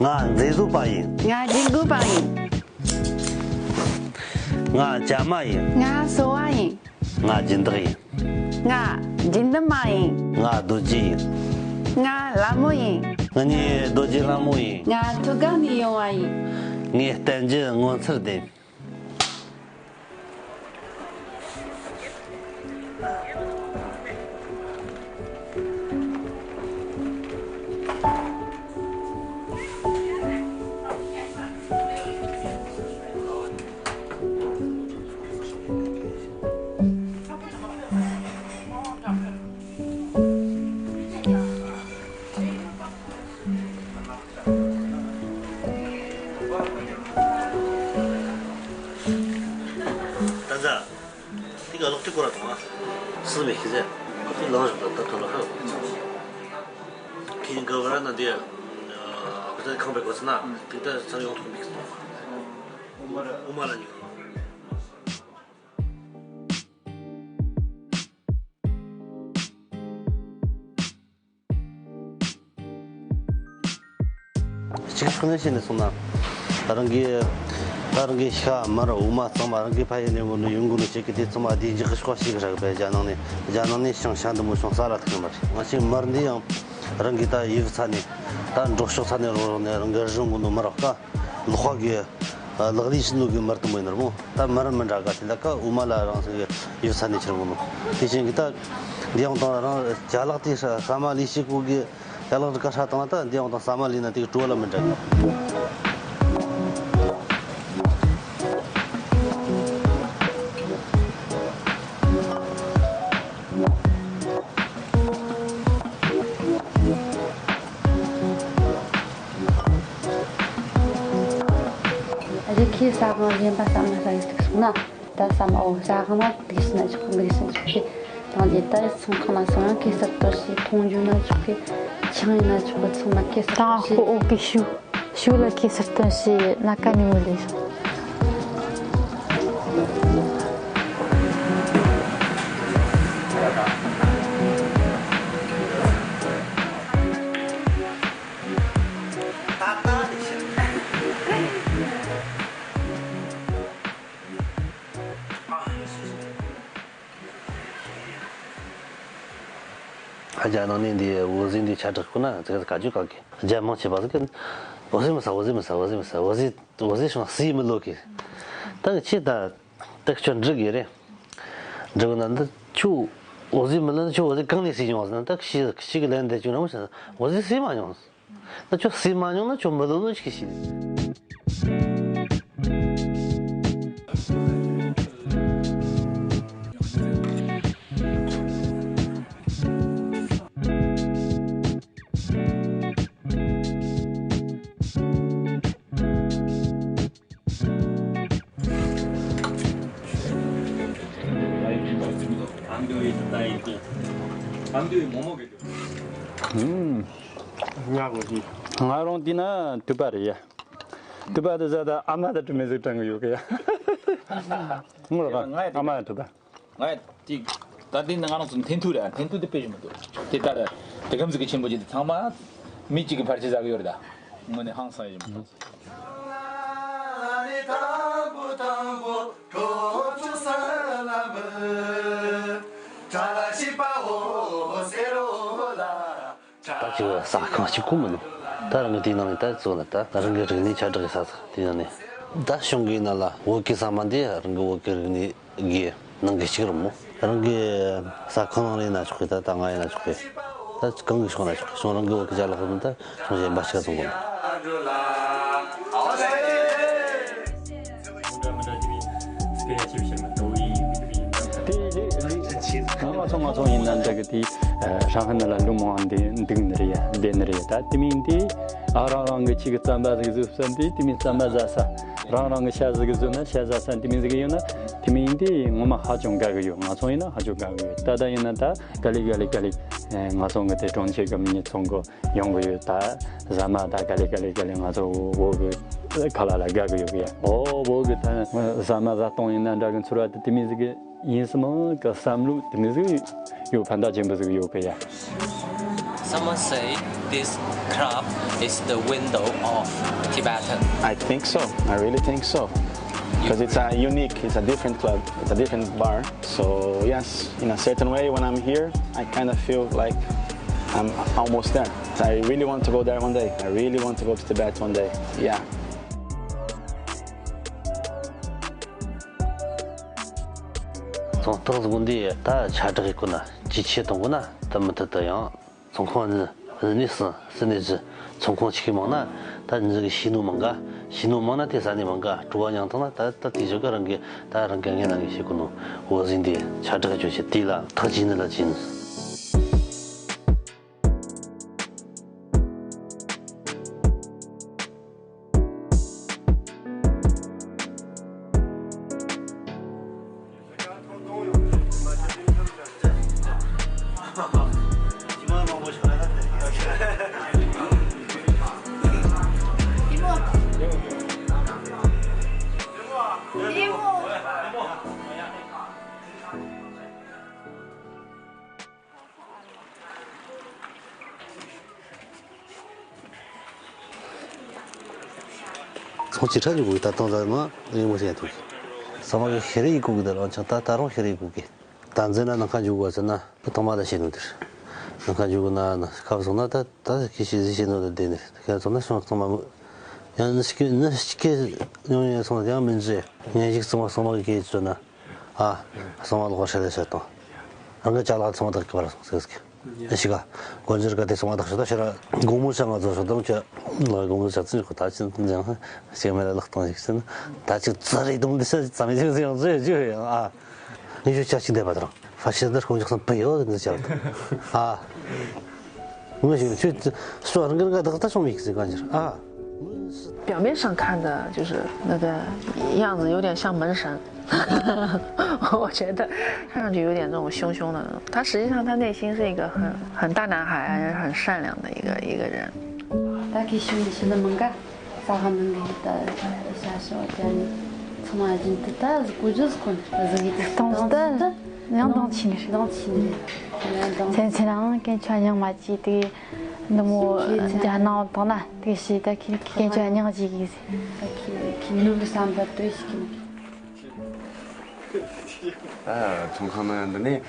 俺这组巴音，俺金箍巴音，俺加马音，俺索瓦音，俺金德音，俺金德马音，俺多吉音，俺拉木音，俺你多吉拉木音，俺土岗的用瓦音，你单吉我吃的。是没现在，这老是不头了后，看个玩那点，不是康北国是哪，对的，上用途没什么。我买了你。这个可能性的是哪？다른 게 시가 말아 우마 som마는 게 파이네 뭐 연구는 제게 som마 디지 그것이 그래가 배자나네 상상도 무슨 살아 같은 말. 마치 말니요. 랑기타 이브사니 단 조쇼사네 로네 랑거중도 말아까 루하게 लग्रिसनुगे मर्त मैनरमो ता मरन मन रागा तिलका उमाला रंग युसानी छरमो तिसिन गिता दियां त जालगति सामाली सिकुगे जालग का साथ त दियां त सामाली न ति टोला मन रागा Ki sama yang pas sama saya sekarang, dah sama sekarang di sana juga, dan kita sekarang sekarang kita terus tunjukkan juga, cina juga sama kita. Tak aku oke shu lah kita terus nak ni mulai. 하자 너네 우진디 찾았구나. 제가 가져갈게. 이제 뭐 집어서 오지 좀 시물로게. 딱 치다 딱 전적이래. 저거는 주 오지면은 저 어디 강내 시중에서 딱 시기랜데 좀 무슨 오지 시마뇨. 나저 시마뇨는 좀 뭐도 시키시. ngarontina tupariya tupade zada amada tumezu tangu yoke ngora amada tuba ngai ti tadin ngarong sun tentu de page mo te tada te gamzu ke chimboji de tama michi ke parche zago yorda ngone hangsa yim 저 사카치 꾸면 다른 거 뒤나면 다 좋았다. 다른 게 저기 찾아가 사서 뒤나네. 다 쇼기나라 오케 사만데 다른 거 오케니 이게 능게 싫어 다른 게 사카노리나 좋다 당아이나 좋고 다 건강 좋나 좋고 저런 거 오케 잘 하는데 저게 맛이 같은 거. ngomong innan dagati shanghana lumwande dingneriya deneriya ta timindi ararang ge chig tsamba ge zupsandi timin tsamba zasa rarang ge shaz ge zuna shaza san timin ge yona timindi ngoma hajong ga ge yo ngasoina hajong ga ge ta da yona ta gali ngasong ge te chongche ge mi chonggo yong ge ta zama da gali ngaso wo ge kala la ga ge yo ya o wo ge ta zama za tong innan da ge surat timin ge 인스모 그 삼루 드미즈 요 판다 젬버즈 요 배야 Someone say this club is the window of Tibetan. I think so. I really think so. Because it's a unique, it's a different club, it's a different bar. So yes, in a certain way, when I'm here, I kind of feel like I'm almost there. I really want to go there one day. I really want to go to Tibet one day. Yeah.从邓子工地到查这个呢，机器动过呢，咱们这样从况是你是那是从况起忙呢，但你这个西路忙个，西路忙呢第三的忙个，主要娘头呢，他第九个人给，他人给那个些可能我认的查这个就是低了，特技的了技能。从机场就过去，他当时嘛，因为现在什么黑的一股的了，像大龙黑的一股的，但是呢，能看就过真的，不他妈的些弄的，能看就过那看不上那他其实这些弄的点的，看从那上什么，像那些用于什么样门子，你什么给做呢？啊，什么老师的事多，人家家里什么都搞了，这个。시가 권저가 돼서 왔다서도 싫어 고무상을 줘서도 저 고무 잡지 거 다시 그냥 세면을 넣던 식선 다시 자리 동네서 잠이 지금 저 아. 이제 자신대 받으러. 파시들 공작선 빼요 그래서 아.我就说那个他说没这感觉啊。表面上看的就是那个样子有点像门神，我觉得看上去有点那种凶凶的。他实际上他内心是一个很大男孩，很善良的一个人。taki shuni manga sahanın da şaşı yani çamacın da gujuz kun da 양동 치네. 전체랑 괜찮은 맞지디 너무 자나 떠나 되시 다 괜찮은 지기. 기누르 삼바도 시키. 아, 정카만들이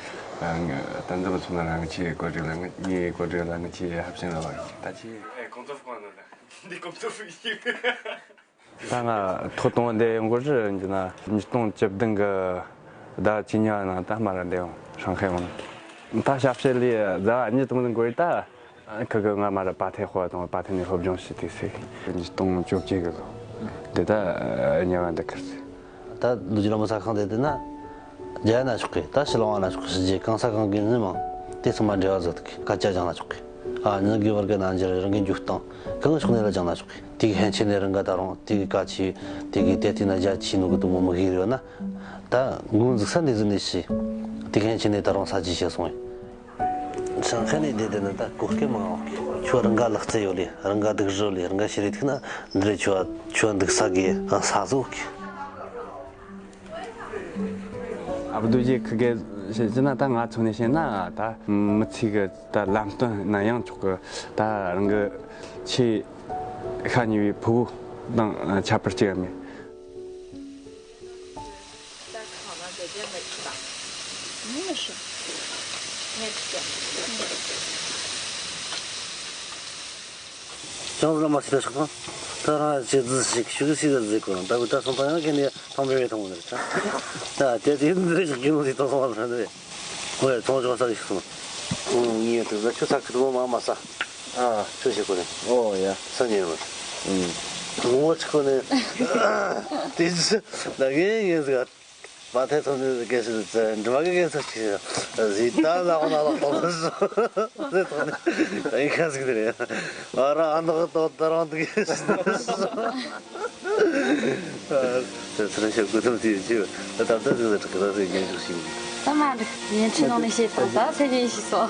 단점을 전하는 지 거리는 이 거리는 지 합생을 봐. 다시 공조부관는데. 네 공조부이. 당아 토통한데 온 거지 이제나 미통 접든 거다 진야나 다 말한대요. 상해만. 다시 합실리 다 아니 동는 거 있다. 그거가 말아 바테活动 바테니 협정 시티세. 미통 접지가. 대다 냐한데 그랬어. 다 누지라고 생각한데나 제가 죽게 다시 나와나 죽게 이제 강사강 기능만 대소만 되어서 같이 하잖아 죽게 아 너기 월가 난지를 게 죽던 그거 손에라 장나 죽게 되게 현실이런 거다로 되게 같이 되게 대티나 자치는 것도 뭐 먹이려나 다 문득 산대즈니시 되게 현실이다로 사지셔서 상한이 되는 다 그렇게 뭐 추어른가 럭자요리 른가 득저리 른가 시리트나 늘 추어득 사기 사주기 아버지 그게 진짜 다 아촌에서나 다 뭐지가 다 람돈 나양 쪽그 다 그런 거치 칸이 보고 당 잡을지면 在烤呢，姐姐没吃吧？你也是，你也吃。 정말 맛있다 싶어. 따라 제즈식 슈그시가 되고 다고 다 선방에 걔네 방배에 통을 했다. 자, 대진들이 기능이 더 좋아하는데. 왜 도저서 있어. 이게 또 추삭도 마마사. 아, 주시고네. 야, 선생님. 뭐 찾고네. 디스 나게 얘가 마태선을 계속 저기 계속 지다 나오나 떨어서 네 가서 그래요. 알아 안 나도 떨어지게这些都是就到这个这个是研究性。他妈的，年轻人那些长大才认识说。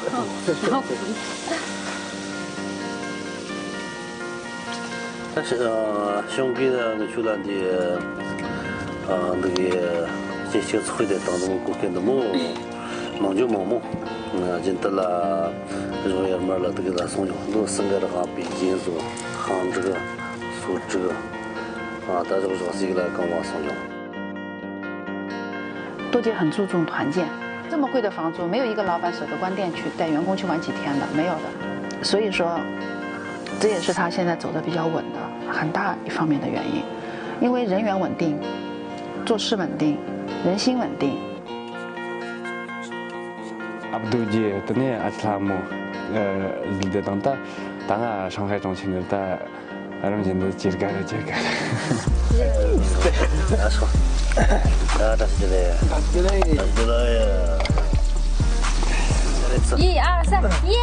但是兄弟的那出来的那个。这些会的当中，国家的么，忙就忙么。今得了肉眼门了，都给他送用，都生个的哈，北京做，杭这个，苏这个，但这个是一个来跟我送用。多姐很注重团建，这么贵的房租，没有一个老板舍得关店去带员工去玩几天的，没有的。所以说，这也是他现在走的比较稳的很大一方面的原因，因为人员稳定，做事稳定，人心稳定。阿不都姐，当年阿斯拉姆，的当啊上海中心的在，让现在接着干。啊说，这是这嘞。1、2、3，耶！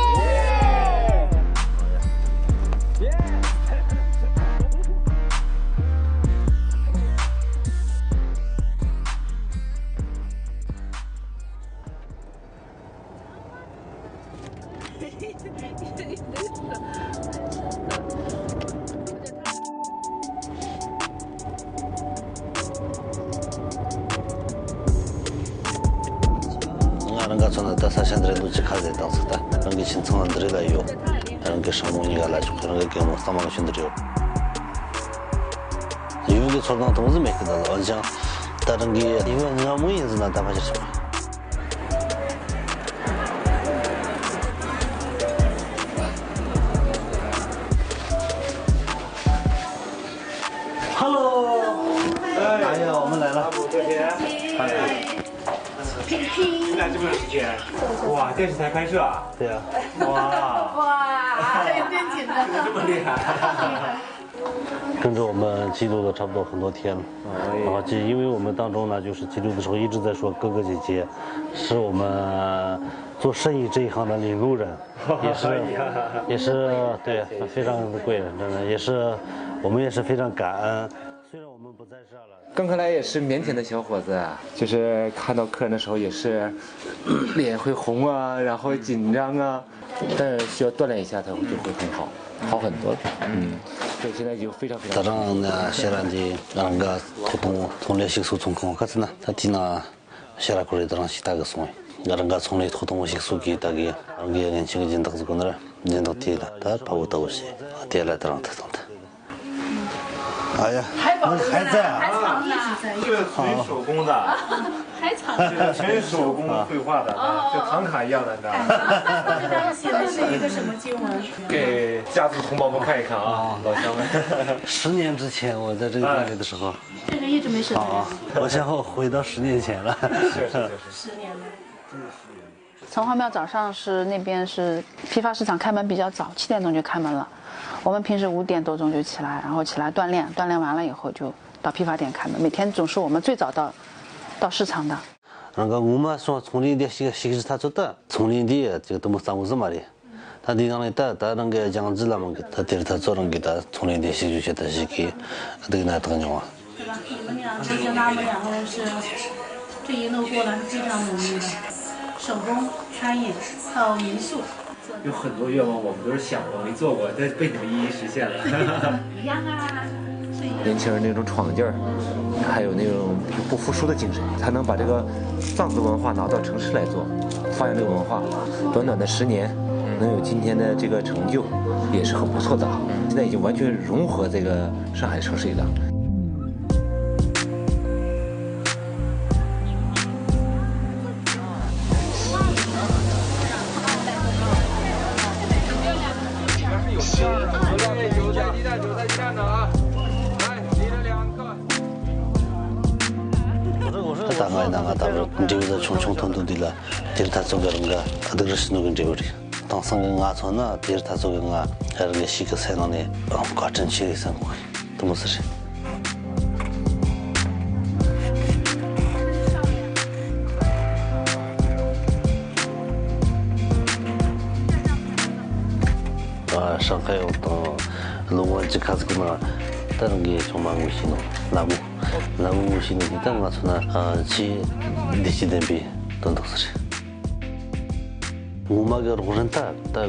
人家从那到三线的都去看的，当时的，人家新从那里来有，人家上东人家来就人家给我们3万个兄弟有，因为从那东西没给到了，我讲，但人家因为人家没银子呢，打发就是。Hello， 哎呀，我们来了。你俩这么长时间？哇，电视台拍摄啊？对啊。哇，有点紧张。这么厉害。跟着我们记录了差不多很多天了，然后因为我们当中呢，就是记录的时候一直在说哥哥姐姐，是我们做生意这一行的领路人，也是对非常的贵人，真的也是我们也是非常感恩。虽然我们不在这了。刚开来也是腼腆的小伙子，就是看到客人的时候也是脸会红啊，然后紧张啊，但是需要锻炼一下，他就会很好很多。对，现在就非常。早上呢，下来的让个从来习俗从空，可是呢，他地呢，下来过来早上洗大个送，让个从来从习俗给大个，让个年轻人到这个那儿，人到地了，他把我东西，地来让他送的。哎呀，还在啊！这个纯手工的，还藏纯手工绘画的，就唐卡一样的，你知道吗？这张写的是一个什么经文？给家族同胞们看一看啊，老乡们。10年之前我在这个店里的时候，这个一直没舍得。我想我回到10年前了。是10年了。城隍庙早上是那边是批发市场开门比较早，7点钟就开门了。我们平时5点多钟就起来，然后起来锻炼，锻炼完了以后就到批发店开门。每天总是我们最早到市场的。那个我们说丛林的些是他做的，丛林的这个都没350嘛的，他地上的他那个养殖了嘛，他地他做人给他丛林的些就些的些给，这个那多牛啊。对吧？你们俩就像他们2个人是这一路过来是非常努力的，手工、餐饮还有民宿。有很多愿望我们都是想过没做过，但被你们一一实现了。一样啊，年轻人那种闯劲儿，还有那种不服输的精神，才能把这个藏族文化拿到城市来做，发扬这个文化。短短的10年，能有今天的这个成就，也是很不错的。现在已经完全融合这个上海城市里了。这个穷通都的了，这是他做个人个，这个是那个这个的。当生个伢村呢，这是他做个伢，还是个洗个菜那的，搞整齐的生活，都没事情。上海我到龙湾去看这个嘛，但那个从马路西弄，那我现在的当我从那去离起点比等等事情。我们个路人他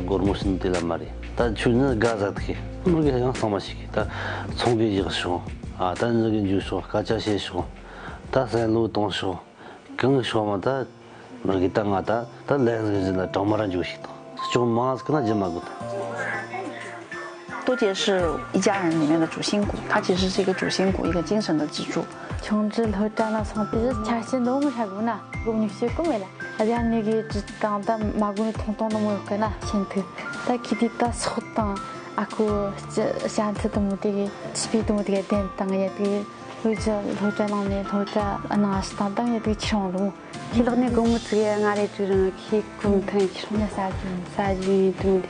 过路线的来嘛的，他去那嘎子的，我们个样上嘛去，他从个一个时候啊，但是个就说，嘎家些时候，他在路东时候，跟个说嘛，他 너기 땅아다 다 렌즈나 정말한 주시다. 좀 마스크나 좀 하고.多杰是一家人里面的主心骨，他其实是一个主心骨，一个精神的支柱。 정질로 짜나 상태에서 자신 너무 잘구나. 그럼 뉴스에 꿈이라. 아직 한 얘기 듣다가 마구니 통통 넘어올까나 신트. 다 기디다 속당 아쿠 샤한테도 못되게 집에도 못되게 된 땅에 되게 로자나네 로자 안나스탄 땅에 되게 치렁도. 길러내 공무트게 아래 주는 키 꿈탕 치렁냐 사주 좀.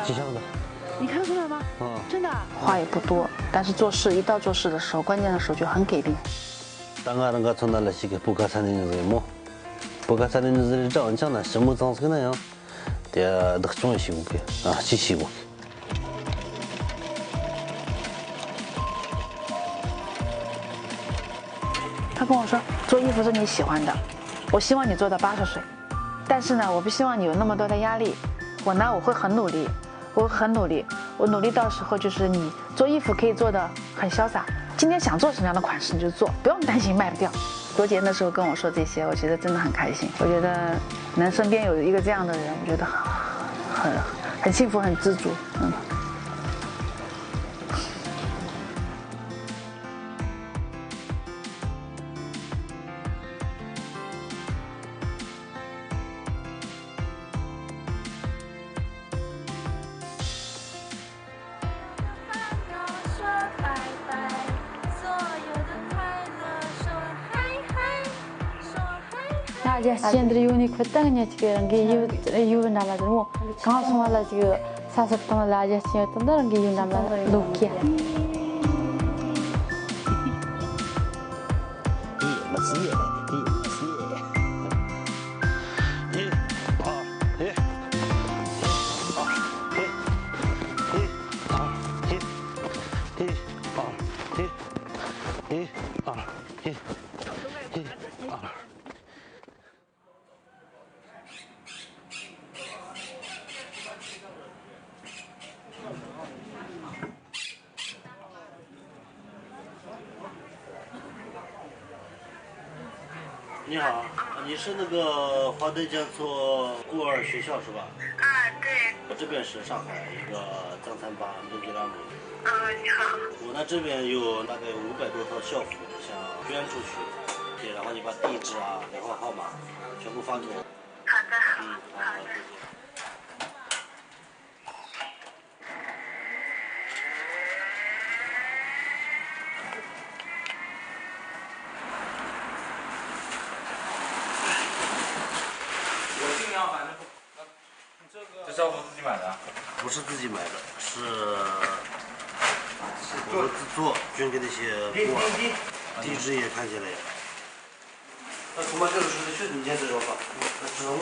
记上的。 你看出来吗？真的。话也不多，但是做事一到做事的时候，关键的时候就很给力。 당하는 거 전달을 시게 부가산인 게 뭐. 부가산인 줄 정잖아.什么东西呢？대 덕종 시고 게. 아, 지시고. 他跟我说，做衣服是你喜欢的，我希望你做到80岁，但是呢，我不希望你有那么多的压力。我呢，我会很努力。 我很努力，我努力到时候就是你做衣服可以做得很潇洒。今天想做什么样的款式你就做，不用担心卖不掉。多杰那时候跟我说这些，我觉得真的很开心。我觉得能身边有一个这样的人，我觉得很幸福，很知足。아직 시엔들이 유니 그땅이냐 지금 게 유 남아도 뭐 강화송알라 지금 사섭던 라자 시였던 다른 게 유 남아 로키야.你好，你是那个华德江做孤儿学校是吧？啊，对。我这边是上海一个藏餐吧，努吉拉姆。你好。我呢这边有大概500多套校服，想捐出去，对，然后你把地址啊、电话号码全部发给我。好的。好的。 这校服自己买的？不是自己买的，是我们自做，捐给那些孤儿，地址也看见了呀。那恐怕这个是去年这种吧，那之后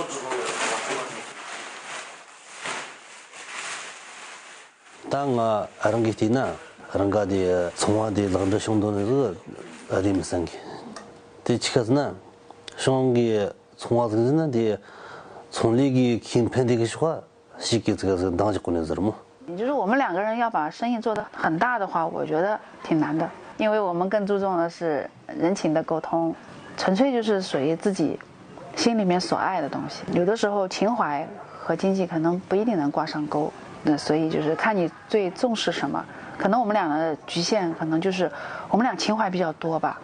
当我让给的呢，让个的从我的两只兄弟那个里面生的，这其实呢，兄弟从我这个呢的从那个看片的个说。 你就是我们2个人要把生意做得很大的话，我觉得挺难的，因为我们更注重的是人情的沟通，纯粹就是属于自己心里面所爱的东西。有的时候情怀和经济可能不一定能挂上钩，那所以就是看你最重视什么。可能我们俩的局限可能就是我们俩情怀比较多吧。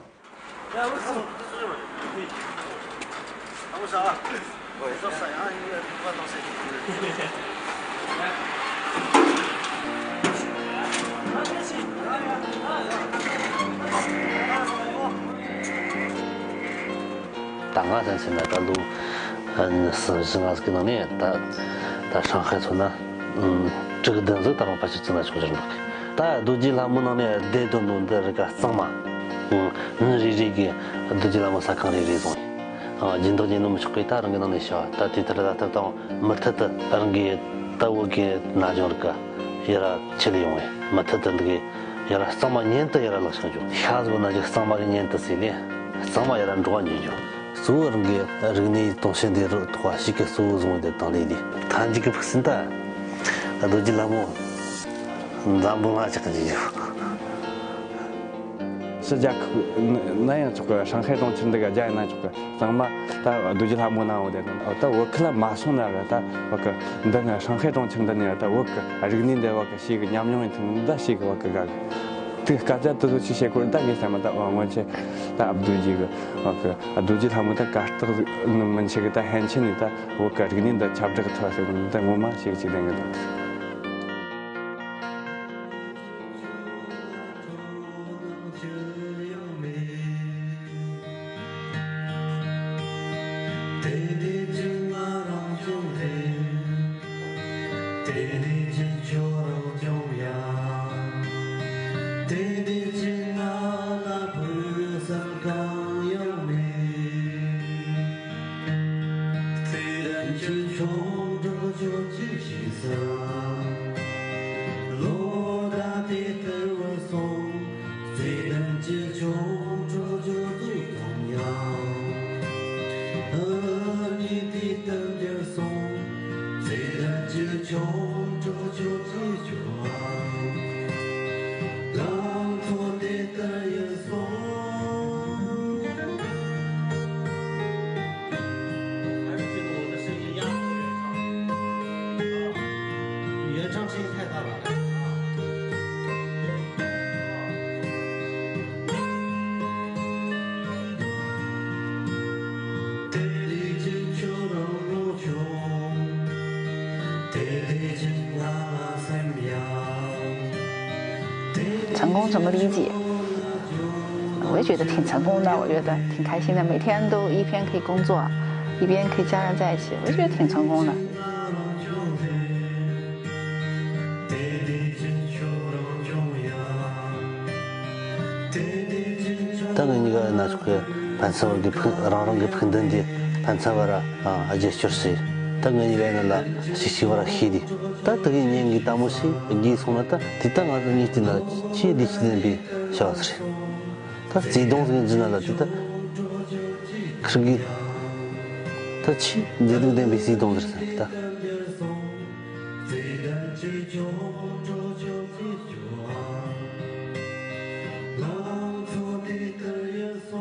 当俺在现在这路，是俺是跟那呢，在上海村呢，这个东西当然把去正在出这路，大家都记了么那呢，带动动的这个什么，这个都记了么啥看的这种。 人都那么去回答人家那些，他提出来他当没特的，人家到我给拿着那个，也拉吃的用的，没特的那个，也拉300年的也拉老成就，下次那就300年的谁呢？300也拉赚进去，所有人家人家东西的话，是个所有东西的当里的，他这个不是的，那都是那么，咱不拿这个就。是家那样这个上海东城这个家那这个怎么他都叫他木那我的但我看了马上那个他我个那上海东城的那个我个这个年代我个是一个娘们听的是一个我个这个大家都去写过大概什么的我去他不对这个我个都叫他们的搞这个们这个他很轻的我个这个年代差不多这个特色但我嘛是这个的成功怎么理解？我也觉得挺成功的，我觉得挺开心的，每天都一边可以工作，一边可以家人在一起，我觉得挺成功的。当然，你个那这个盘子我给碰，让给碰灯的盘子我啊，而且确实。当然，你个那啦，是我黑的。但这个年纪大么些，你从那他，第当个你真的，去的去那边小事。他自动是真的了，他，可是他去，你都那边自动是的。浪做的的夜色。